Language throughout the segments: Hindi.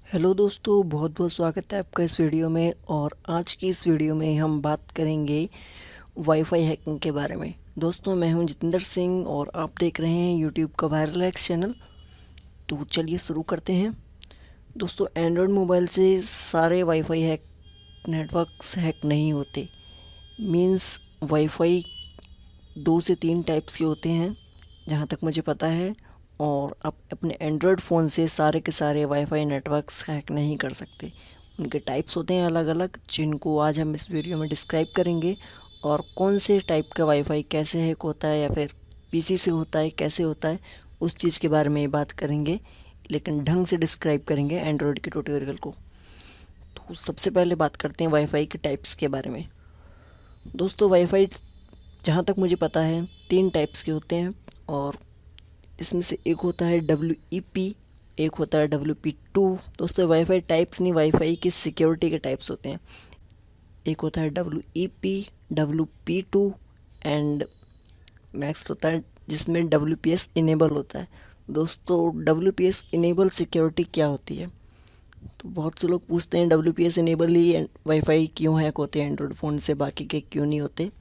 हेलो दोस्तों, बहुत बहुत स्वागत है आपका इस वीडियो में। और आज की इस वीडियो में हम बात करेंगे वाईफाई हैकिंग के बारे में। दोस्तों, मैं हूं जितेंद्र सिंह और आप देख रहे हैं यूट्यूब का वायरल हैक्स चैनल। तो चलिए शुरू करते हैं। दोस्तों, एंड्रॉयड मोबाइल से सारे वाईफाई हैक नेटवर्क्स हैक नहीं होते। मीन्स वाईफाई 2 से 3 टाइप्स के होते हैं जहाँ तक मुझे पता है। और आप अपने एंड्रॉयड फ़ोन से सारे के सारे वाईफाई नेटवर्क्स हैक नहीं कर सकते। उनके टाइप्स होते हैं अलग अलग, जिनको आज हम इस वीडियो में डिस्क्राइब करेंगे। और कौन से टाइप का वाईफाई कैसे हैक होता है या फिर पीसी से होता है, कैसे होता है, उस चीज़ के बारे में बात करेंगे। लेकिन ढंग से डिस्क्राइब करेंगे एंड्रॉयड के ट्यूटोरियल को। तो सबसे पहले बात करते हैं वाईफाई के टाइप्स के बारे में। दोस्तों, वाईफाई जहाँ तक मुझे पता है 3 टाइप्स के होते हैं। और इसमें से एक होता है WEP, एक होता है WP2। दोस्तों, वाईफाई टाइप्स नहीं, वाईफाई की सिक्योरिटी के टाइप्स होते हैं। एक होता है WEP, WP2 एंड नेक्स्ट होता है जिसमें WPS इनेबल होता है। दोस्तों, WPS इनेबल सिक्योरिटी क्या होती है? तो बहुत से लोग पूछते हैं WPS इनेबल ही वाईफाई क्यों हैक होते हैं एंड्रॉयड फ़ोन से, बाकी के क्यों नहीं होते।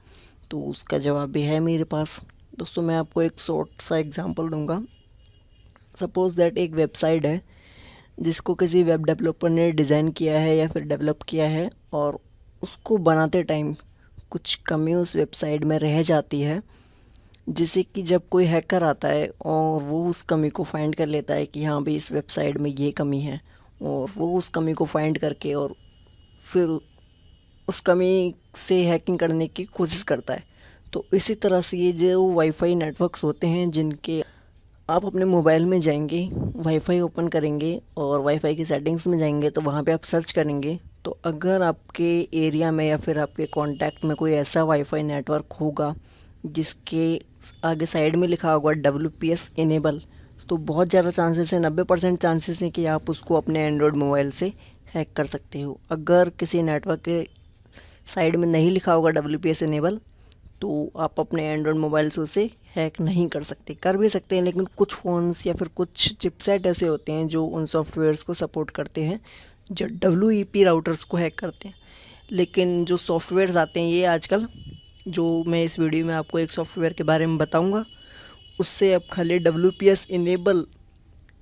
तो उसका जवाब भी है मेरे पास। दोस्तों, मैं आपको एक शॉर्ट सा एग्जांपल दूंगा। सपोज़ दैट एक वेबसाइट है जिसको किसी वेब डेवलपर ने डिज़ाइन किया है या फिर डेवलप किया है, और उसको बनाते टाइम कुछ कमी उस वेबसाइट में रह जाती है, जिससे कि जब कोई हैकर आता है और वो उस कमी को फाइंड कर लेता है कि हाँ भाई, इस वेबसाइट में ये कमी है, और वो उस कमी को फाइंड करके और फिर उस कमी से हैकिंग करने की कोशिश करता है। तो इसी तरह से ये जो वाईफाई नेटवर्क्स होते हैं, जिनके आप अपने मोबाइल में जाएंगे, वाईफाई ओपन करेंगे और वाईफाई की सेटिंग्स में जाएंगे, तो वहाँ पे आप सर्च करेंगे। तो अगर आपके एरिया में या फिर आपके कांटेक्ट में कोई ऐसा वाईफाई नेटवर्क होगा जिसके आगे साइड में लिखा होगा WPS इनेबल, तो बहुत ज़्यादा चांसेस है, 90% चांसेस हैं कि आप उसको अपने एंड्रॉयड मोबाइल से हैक कर सकते हो। अगर किसी नेटवर्क के साइड में नहीं लिखा होगा WPS इनेबल, तो आप अपने एंड्रॉयड मोबाइल से उसे हैक नहीं कर सकते। कर भी सकते हैं, लेकिन कुछ फ़ोन्स या फिर कुछ चिपसेट ऐसे होते हैं जो उन सॉफ्टवेयर्स को सपोर्ट करते हैं, जो WEP राउटर्स को हैक करते हैं। लेकिन जो सॉफ्टवेयर्स आते हैं ये आजकल, जो मैं इस वीडियो में आपको एक सॉफ्टवेयर के बारे में बताऊंगा, उससे आप खाली WPS इनेबल,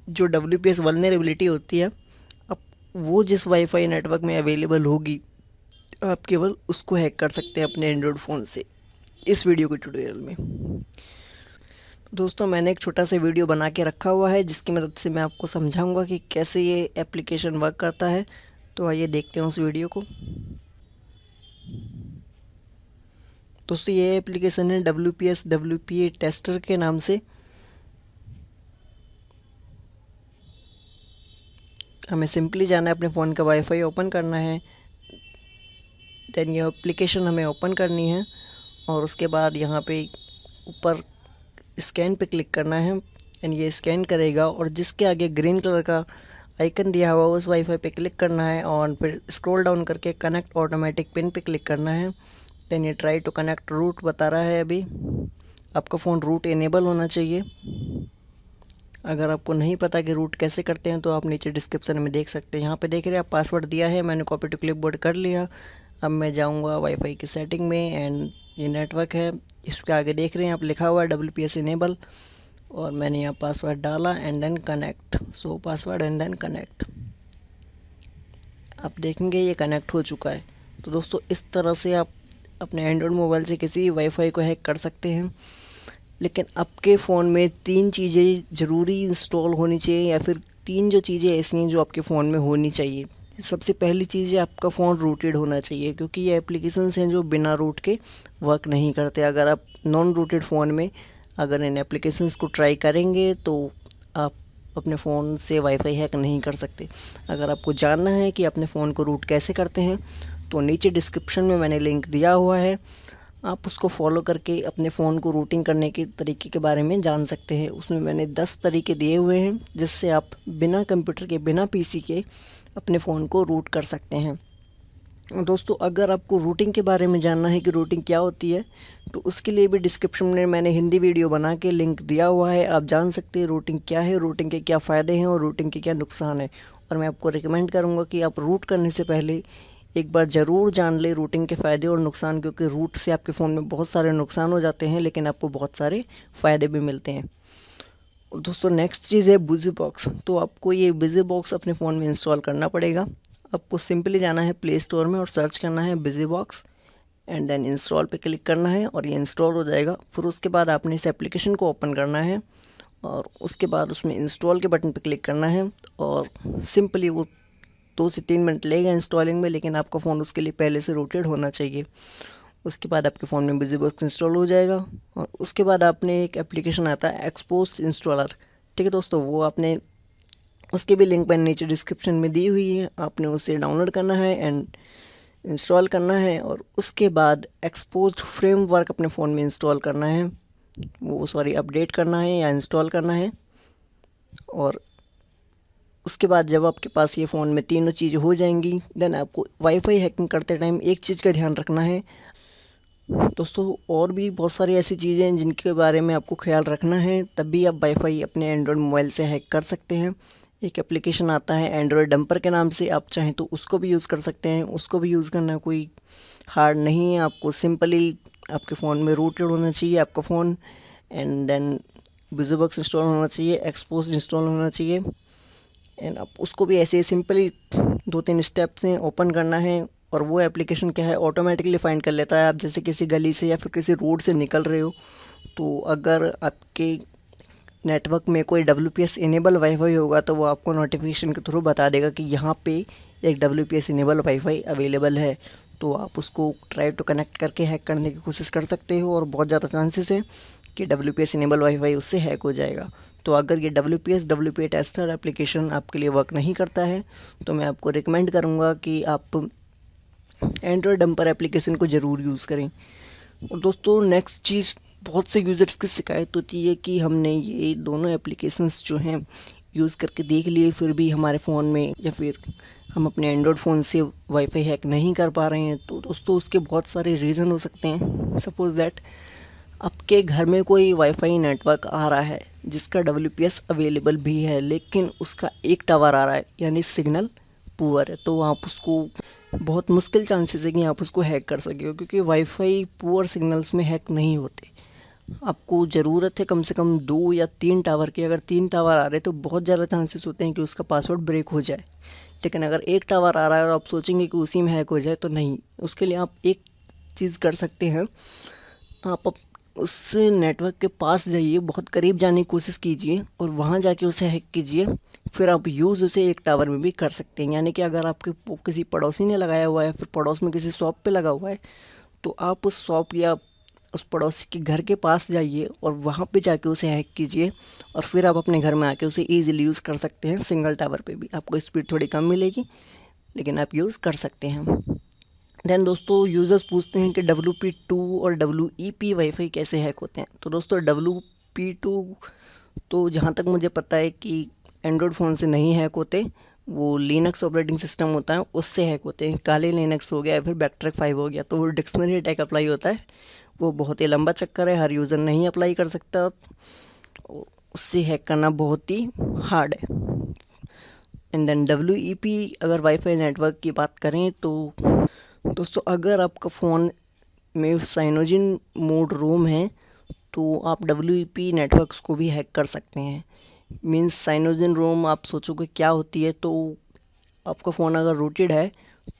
जो WPS वल्नरेबिलिटी होती है, अब वो जिस वाईफाई नेटवर्क में अवेलेबल होगी, आप केवल उसको हैक कर सकते हैं अपने एंड्रॉयड फ़ोन से इस वीडियो के ट्यूटोरियल में। दोस्तों, मैंने एक छोटा सा वीडियो बना के रखा हुआ है जिसकी मदद से मैं आपको समझाऊंगा कि कैसे ये एप्लीकेशन वर्क करता है। तो आइए देखते हैं उस वीडियो को। दोस्तों, ये एप्लीकेशन है WPS WPA टेस्टर के नाम से। हमें सिंपली जाना है, अपने फ़ोन का वाईफाई ओपन करना है, देन ये एप्लीकेशन हमें ओपन करनी है, और उसके बाद यहाँ पे ऊपर स्कैन पे क्लिक करना है। एंड ये स्कैन करेगा, और जिसके आगे ग्रीन कलर का आइकन दिया हुआ उस वाईफाई पे क्लिक करना है, और फिर स्क्रॉल डाउन करके कनेक्ट ऑटोमेटिक पिन पे क्लिक करना है। देन ये ट्राई टू कनेक्ट रूट बता रहा है। अभी आपका फ़ोन रूट इनेबल होना चाहिए। अगर आपको नहीं पता कि रूट कैसे करते हैं तो आप नीचे डिस्क्रिप्शन में देख सकते हैं। यहाँ पे देख रहे हैं आप, पासवर्ड दिया है, मैंने कॉपी टू क्लिपबोर्ड कर लिया। अब मैं जाऊँगा वाईफाई की सेटिंग में, एंड ये नेटवर्क है, इसके आगे देख रहे हैं आप लिखा हुआ है WPS इनेबल, और मैंने यहाँ पासवर्ड डाला and then connect, so password and then connect. आप देखेंगे ये कनेक्ट हो चुका है। तो दोस्तों, इस तरह से आप अपने एंड्रॉयड मोबाइल से किसी वाईफाई को हैक कर सकते हैं। लेकिन आपके फ़ोन में 3 चीज़ें ज़रूरी इंस्टॉल होनी चाहिए, या फिर 3 जो चीज़ें ऐसी हैं जो आपके फ़ोन में होनी चाहिए। सबसे पहली चीज़ है, आपका फ़ोन रूटेड होना चाहिए, क्योंकि ये एप्लीकेशंस हैं जो बिना रूट के वर्क नहीं करते। अगर आप नॉन रूटेड फ़ोन में अगर इन एप्लीकेशंस को ट्राई करेंगे तो आप अपने फ़ोन से वाईफाई हैक नहीं कर सकते। अगर आपको जानना है कि अपने फ़ोन को रूट कैसे करते हैं, तो नीचे डिस्क्रिप्शन में मैंने लिंक दिया हुआ है, आप उसको फॉलो करके अपने फ़ोन को रूटिंग करने के तरीके के बारे में जान सकते हैं। उसमें मैंने 10 तरीके दिए हुए हैं जिससे आप बिना कंप्यूटर के, बिना पीसी के अपने फ़ोन को रूट कर सकते हैं। दोस्तों अगर आपको रूटिंग के बारे में जानना है कि रूटिंग क्या होती है, तो उसके लिए भी डिस्क्रिप्शन में मैंने हिंदी वीडियो बना के लिंक दिया हुआ है। आप जान सकते हैं रूटिंग क्या है, रूटिंग के क्या फ़ायदे हैं और रूटिंग के क्या नुकसान है। और मैं आपको रिकमेंड करूँगा कि आप रूट करने से पहले एक बार ज़रूर जान लें रूटिंग के फ़ायदे और नुकसान, क्योंकि रूट से आपके फ़ोन में बहुत सारे नुकसान हो जाते हैं लेकिन आपको बहुत सारे फ़ायदे भी मिलते हैं। और दोस्तों नेक्स्ट चीज़ है बिजी बॉक्स। तो आपको ये बिजी बॉक्स अपने फ़ोन में इंस्टॉल करना पड़ेगा। आपको सिंपली जाना है प्ले स्टोर में और सर्च करना है busy box and then install पे क्लिक करना है और ये इंस्टॉल हो जाएगा। फिर उसके बाद आपने इस एप्लीकेशन को ओपन करना है और उसके बाद उसमें इंस्टॉल के बटन पे क्लिक करना है और सिंपली वो 2 से 3 मिनट लेगा इंस्टॉलिंग में, लेकिन आपका फ़ोन उसके लिए पहले से रूटेड होना चाहिए। उसके बाद आपके फ़ोन में बिजी बॉक्स इंस्टॉल हो जाएगा और उसके बाद आपने एक एप्लीकेशन आता है एक्सपोज इंस्टॉलर। ठीक है दोस्तों, वो आपने उसकी भी लिंक मैंने नीचे डिस्क्रिप्शन में दी हुई है। आपने उसे डाउनलोड करना है एंड इंस्टॉल करना है और उसके बाद एक्सपोज्ड फ्रेमवर्क अपने फ़ोन में इंस्टॉल करना है, वो सॉरी अपडेट करना है या इंस्टॉल करना है। और उसके बाद जब आपके पास ये फ़ोन में तीनों चीज़ें हो जाएंगी, देन आपको वाईफाई हैकिंग करते टाइम एक चीज़ का ध्यान रखना है दोस्तों। और भी बहुत सारी ऐसी चीज़ें हैं जिनके बारे में आपको ख्याल रखना है, तभी आप वाईफाई अपने एंड्रॉयड मोबाइल से हैक कर सकते हैं। एक एप्लीकेशन आता है एंड्रॉयड डंपर के नाम से, आप चाहें तो उसको भी यूज़ कर सकते हैं। उसको भी यूज़ करना कोई हार्ड नहीं है, आपको सिंपली आपके फ़ोन में रूटेड होना चाहिए आपका फ़ोन एंड देन बिज़ीबॉक्स इंस्टॉल होना चाहिए, एक्सपोज इंस्टॉल होना चाहिए एंड आप उसको भी ऐसे सिंपली 2-3 स्टेप्स हैं ओपन करना है। और वो एप्लीकेशन क्या है, ऑटोमेटिकली फाइंड कर लेता है। आप जैसे किसी गली से या फिर किसी रोड से निकल रहे हो, तो अगर आपके नेटवर्क में कोई WPS इनेबल वाईफाई होगा तो वो आपको नोटिफिकेशन के थ्रू बता देगा कि यहाँ पे एक WPS इनेबल वाईफाई अवेलेबल है। तो आप उसको ट्राई टू कनेक्ट करके हैक करने की कोशिश कर सकते हो और बहुत ज़्यादा चांसेस है कि WPS इनेबल वाईफाई उससे हैक हो जाएगा। तो अगर ये WPA टेस्टर एप्लीकेशन आपके लिए वर्क नहीं करता है तो मैं आपको रिकमेंड करूँगा कि आप एंड्रॉयड डंपर एप्लीकेशन को ज़रूर यूज़ करें। और दोस्तों नेक्स्ट चीज़, बहुत से यूज़र्स की शिकायत होती है कि हमने ये दोनों एप्लीकेशंस जो हैं यूज़ करके देख लिए, फिर भी हमारे फ़ोन में या फिर हम अपने एंड्रॉयड फ़ोन से वाईफाई हैक नहीं कर पा रहे हैं। तो दोस्तों उसके बहुत सारे रीज़न हो सकते हैं। सपोज़ दैट आपके घर में कोई वाईफाई नेटवर्क आ रहा है जिसका WPS अवेलेबल भी है, लेकिन उसका एक टावर आ रहा है यानी सिग्नल पुअर है, तो आप उसको बहुत मुश्किल चांसेस है कि आप उसको हैक कर सके हो, क्योंकि वाईफाई पुअर सिग्नल्स में हैक नहीं होते। आपको ज़रूरत है कम से कम 2 या 3 टावर की। अगर 3 टावर आ रहे तो बहुत ज़्यादा चांसेस होते हैं कि उसका पासवर्ड ब्रेक हो जाए, लेकिन अगर एक टावर आ रहा है और आप सोचेंगे कि उसी में हैक हो जाए तो नहीं। उसके लिए आप एक चीज़ कर सकते हैं, आप उस नेटवर्क के पास जाइए, बहुत करीब जाने की कोशिश कीजिए और वहाँ जाके उसे हैक कीजिए। फिर आप यूज़ उसे एक टावर में भी कर सकते हैं, यानी कि अगर आपके किसी पड़ोसी ने लगाया हुआ है, फिर पड़ोस में किसी शॉप पे लगा हुआ है, तो आप उस शॉप या उस पड़ोसी के घर के पास जाइए और वहाँ पे जाके उसे हैक कीजिए और फिर आप अपने घर में आके उसे ईज़िली यूज़ कर सकते हैं। सिंगल टावर पे भी आपको स्पीड थोड़ी कम मिलेगी, लेकिन आप यूज़ कर सकते हैं। देन दोस्तों यूज़र्स पूछते हैं कि WP2 और WEP वाईफाई कैसे हैक होते हैं। तो दोस्तों WP2 तो जहाँ तक मुझे पता है कि एंड्रॉयड फ़ोन से नहीं हैक होते, वो लिनक्स ऑपरेटिंग सिस्टम होता है उससे हैक होते हैं। काले लिनक्स हो गया या फिर बैकट्रैक 5 हो गया, तो वो डिक्शनरी अटैक अप्लाई होता है। वो बहुत ही लंबा चक्कर है, हर यूज़र नहीं अप्लाई कर सकता, उससे हैक करना बहुत ही हार्ड है। एंड देन WEP, अगर वाईफाई नेटवर्क की बात करें तो दोस्तों अगर आपका फ़ोन में साइनोजिन मोड रोम है तो आप WEP नेटवर्क्स को भी हैक कर सकते हैं। मीन्स साइनोजिन रोम आप सोचोगे क्या होती है, तो आपका फ़ोन अगर रूटेड है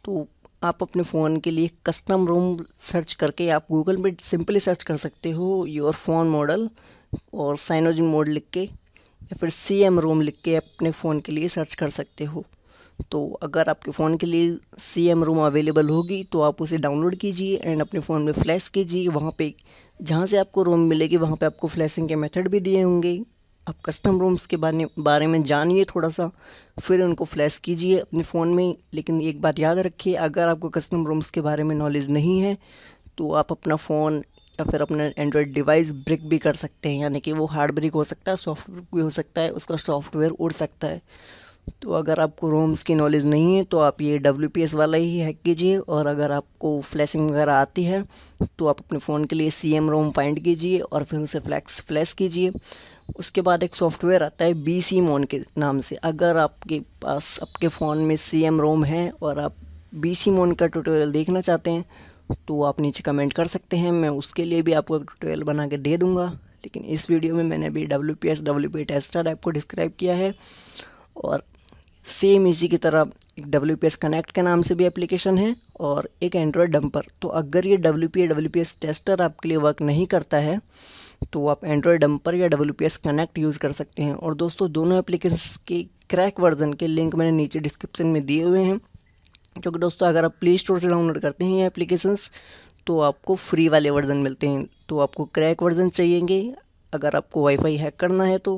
तो आप अपने फ़ोन के लिए कस्टम रोम सर्च करके आप गूगल पे सिंपली सर्च कर सकते हो योर फ़ोन मॉडल और साइनोजिन मोड लिख के या फिर CM रोम लिख के अपने फ़ोन के लिए सर्च कर सकते हो। तो अगर आपके फ़ोन के लिए CM रोम अवेलेबल होगी तो आप उसे डाउनलोड कीजिए एंड अपने फ़ोन में फ्लैश कीजिए। वहाँ पे जहाँ से आपको रोम मिलेगी वहाँ पे आपको फ्लैशिंग के मेथड भी दिए होंगे। आप कस्टम रोम्स के बारे में जानिए थोड़ा सा, फिर उनको फ्लैश कीजिए अपने फ़ोन में। लेकिन एक बात याद रखिए, अगर आपको कस्टम रोम्स के बारे में नॉलेज नहीं है तो आप अपना फ़ोन या फिर अपना एंड्रॉयड डिवाइस ब्रेक भी कर सकते हैं, यानी कि वो हार्ड ब्रेक हो सकता है, सॉफ्टवेयर भी हो सकता है, उसका सॉफ्टवेयर उड़ सकता है। तो अगर आपको रोम्स की नॉलेज नहीं है तो आप ये WPS वाला ही हैक कीजिए, और अगर आपको फ्लैशिंग वगैरह आती है तो आप अपने फ़ोन के लिए CM रोम फाइंड कीजिए और फिर उसे फ्लैश कीजिए। उसके बाद एक सॉफ्टवेयर आता है BC-Mon के नाम से। अगर आपके पास आपके फ़ोन में CM रोम है और आप BC-Mon का ट्यूटोरियल देखना चाहते हैं तो आप नीचे कमेंट कर सकते हैं, मैं उसके लिए भी आपको एक ट्यूटोरियल बना के दे दूँगा। लेकिन इस वीडियो में मैंने अभी WP टेस्टर ऐप को डिस्क्राइब किया है, और सेम इसी की तरह एक WPS कनेक्ट के नाम से भी एप्लीकेशन है और एक एंड्रॉयड डंपर। तो अगर ये WPS टेस्टर आपके लिए वर्क नहीं करता है तो आप एंड्रॉयड डंपर या WPS कनेक्ट यूज़ कर सकते हैं। और दोस्तों, दोनों एप्लीकेशन के क्रैक वर्जन के लिंक मैंने नीचे डिस्क्रिप्शन में दिए हुए हैं, क्योंकि दोस्तों अगर आप प्ले स्टोर से डाउनलोड करते हैं ये एप्लीकेशंस तो आपको फ्री वाले वर्जन मिलते हैं। तो आपको क्रैक वर्जन चाहिएंगे अगर आपको वाईफाई हैक करना है तो,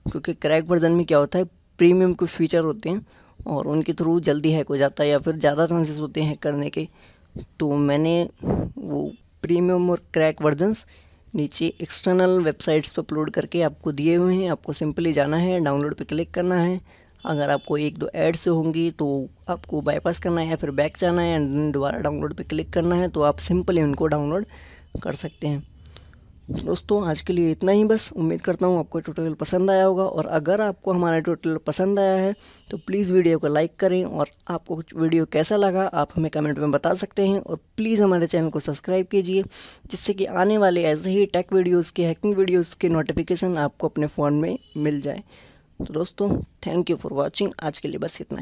क्योंकि क्रैक वर्जन में क्या होता है, प्रीमियम कुछ फीचर होते हैं और उनके थ्रू जल्दी हैक हो जाता है या फिर ज़्यादा चांसेस होते हैं हैक करने के। तो मैंने वो प्रीमियम और क्रैक वर्जन्स नीचे एक्सटर्नल वेबसाइट्स पर अपलोड करके आपको दिए हुए हैं। आपको सिंपली जाना है, डाउनलोड पे क्लिक करना है। अगर आपको एक दो एड्स होंगी तो आपको बाईपास करना है या फिर बैक जाना है एंड दोबारा डाउनलोड पे क्लिक करना है, तो आप सिंपली उनको डाउनलोड कर सकते हैं। दोस्तों, आज के लिए इतना ही बस। उम्मीद करता हूँ आपको ट्यूटोरियल पसंद आया होगा, और अगर आपको हमारा ट्यूटोरियल पसंद आया है तो प्लीज़ वीडियो को लाइक करें, और आपको वीडियो कैसा लगा आप हमें कमेंट में बता सकते हैं। और प्लीज़ हमारे चैनल को सब्सक्राइब कीजिए, जिससे कि आने वाले ऐसे ही टेक वीडियोज़ के, हैकिंग वीडियोज़ के नोटिफिकेशन आपको अपने फ़ोन में मिल जाए। तो दोस्तों, थैंक यू फॉर वॉचिंग। आज के लिए बस इतना ही।